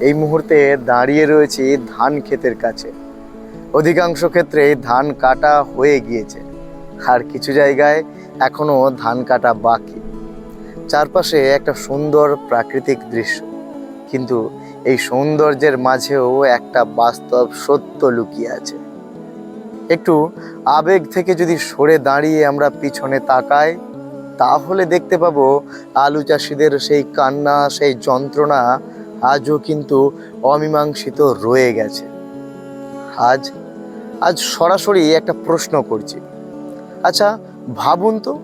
এই মুহূর্তে দাঁড়িয়ে রয়েছি ধান ক্ষেতের কাছে। অধিকাংশ ক্ষেত্রে ধান কাটা হয়ে গিয়েছে, আর কিছু জায়গায় এখনো ধান কাটা বাকি। চারপাশে একটা সুন্দর প্রাকৃতিক দৃশ্য, কিন্তু এই সৌন্দর্যের মাঝেও একটা বাস্তব সত্য লুকিয়ে আছে। একটু আবেগ থেকে যদি সরে দাঁড়িয়ে আমরা পিছনে তাকাই, তাহলে দেখতে পাবো আলু চাষিদের সেই কান্না, সেই যন্ত্রণা আজও কিন্তু অমীমাংসিত রয়ে গেছে। আজ আজ সরাসরি একটা প্রশ্ন করছি। আচ্ছা ভাবুন তো,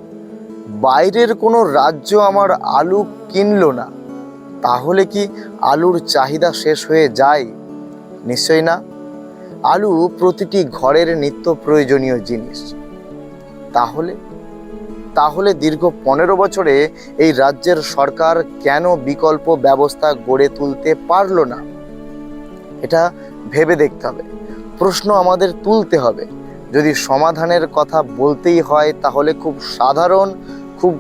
বাইরের কোনো রাজ্য আমার আলু কিনলো না, তাহলে কি আলুর চাহিদা শেষ হয়ে যায়? নিশ্চয়ই না। আলু প্রতিটি ঘরের নিত্য প্রয়োজনীয় জিনিস। তাহলে দীর্ঘ 15 বছরে এই রাজ্যের সরকার কেন বিকল্প ব্যবস্থা গড়ে তুলতে পারলো না? এটা ভেবে দেখতে হবে, প্রশ্ন আমাদের তুলতে হবে। যদি সমাধানের কথা বলতেই হয়, তাহলে খুব সাধারণ, খুব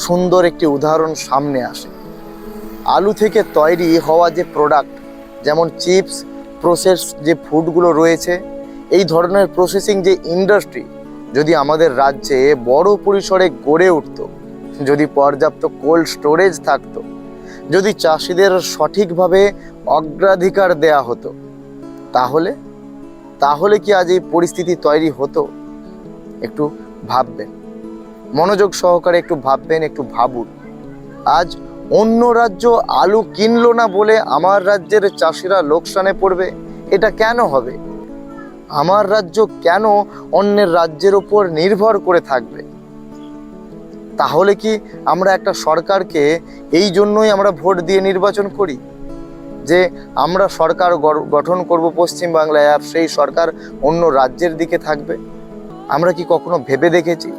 সুন্দর একটি উদাহরণ সামনে আসে। আলু থেকে তৈরি হওয়া যে প্রোডাক্ট, যেমন চিপস, প্রসেস যে ফুডগুলো রয়েছে, এই ধরনের প্রসেসিং যে ইন্ডাস্ট্রি যদি আমাদের রাজ্যে বড় পরিসরে গড়ে উঠত, যদি পর্যাপ্ত কোল্ড স্টোরেজ থাকতো, যদি চাষিদের সঠিকভাবে অগ্রাধিকার দেয়া হতো, তাহলে কি আজ এই পরিস্থিতি তৈরি হতো? একটু ভাববেন, মনোযোগ সহকারে একটু ভাববেন, একটু ভাবুন। আজ অন্য রাজ্য আলু কিনলো না বলে আমার রাজ্যের চাষিরা লোকসানে পড়বে, এটা কেন হবে? আমার রাজ্য কেন অন্যের রাজ্যের উপর নির্ভর করে থাকবে? তাহলে কি আমরা একটা সরকারকে এই জন্যই আমরা ভোট দিয়ে নির্বাচন করি যে আমরা সরকার গঠন করব পশ্চিমবাংলায়, আর সেই সরকার অন্য রাজ্যের দিকে থাকবে? আমরা কি কখনো ভেবে দেখেছি,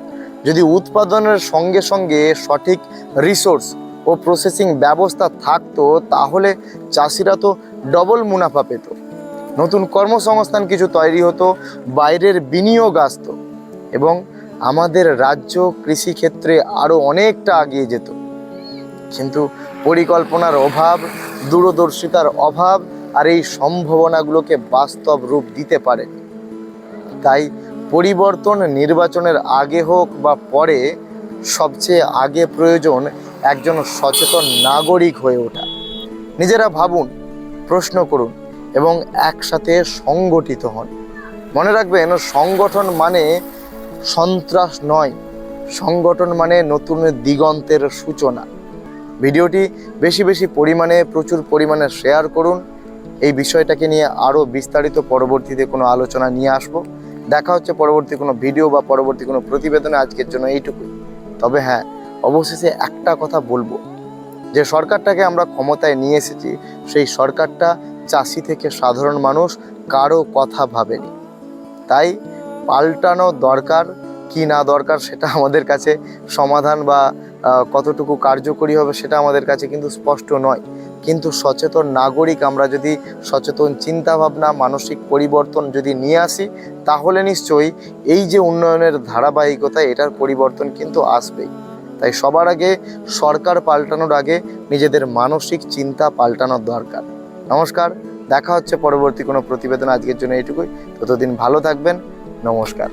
যদি উৎপাদনের সঙ্গে সঙ্গে সঠিক রিসোর্স ও প্রসেসিং ব্যবস্থা থাকতো, তাহলে চাষিরা তো ডবল মুনাফা পেত, নতুন কর্মসংস্থান কিছু তৈরি হতো, বাইরের বিনিয়োগ আসতো, এবং আমাদের রাজ্য কৃষিক্ষেত্রে আরও অনেকটা এগিয়ে যেত। কিন্তু পরিকল্পনার অভাব, দূরদর্শিতার অভাব আর এই সম্ভাবনাগুলোকে বাস্তব রূপ দিতে পারে। তাই পরিবর্তন নির্বাচনের আগে হোক বা পরে, সবচেয়ে আগে প্রয়োজন একজন সচেতন নাগরিক হয়ে ওঠা। নিজেরা ভাবুন, প্রশ্ন করুন এবং একসাথে সংগঠিত হন। মনে রাখবেন, সংগঠন মানে সন্ত্রাস নয়, সংগঠন মানে নতুন দিগন্তের সূচনা। ভিডিওটি বেশি পরিমাণে, প্রচুর পরিমাণে শেয়ার করুন। এই বিষয়টাকে নিয়ে আরও বিস্তারিত পরবর্তীতে কোনো আলোচনা নিয়ে আসবো। দেখা হচ্ছে পরবর্তী কোনো ভিডিও বা পরবর্তী কোনো প্রতিবেদনে। আজকের জন্য এইটুকুই। তবে হ্যাঁ, অবশেষে একটা কথা বলবো, যে সরকারটাকে আমরা ক্ষমতায় নিয়ে এসেছি, সেই সরকারটা চাষি থেকে সাধারণ মানুষ কারো কথা ভাবেনি। তাই পাল্টানো দরকার কি না দরকার সেটা আমাদের কাছে সমাধান বা কতটুকু কার্যকরী হবে সেটা আমাদের কাছে কিন্তু স্পষ্ট নয়। কিন্তু সচেতন নাগরিক আমরা যদি সচেতন চিন্তাভাবনা, মানসিক পরিবর্তন যদি নিয়ে আসি, তাহলে নিশ্চয়ই এই যে উন্নয়নের ধারাবাহিকতা, এটার পরিবর্তন কিন্তু আসবেই। তাই সবার আগে সরকার পাল্টানোর আগে নিজেদের মানসিক চিন্তা পাল্টানোর দরকার। নমস্কার, দেখা হচ্ছে পরবর্তী কোনো প্রতিবেদন। আজকের জন্য এইটুকুই। ততদিন ভালো থাকবেন। নমস্কার।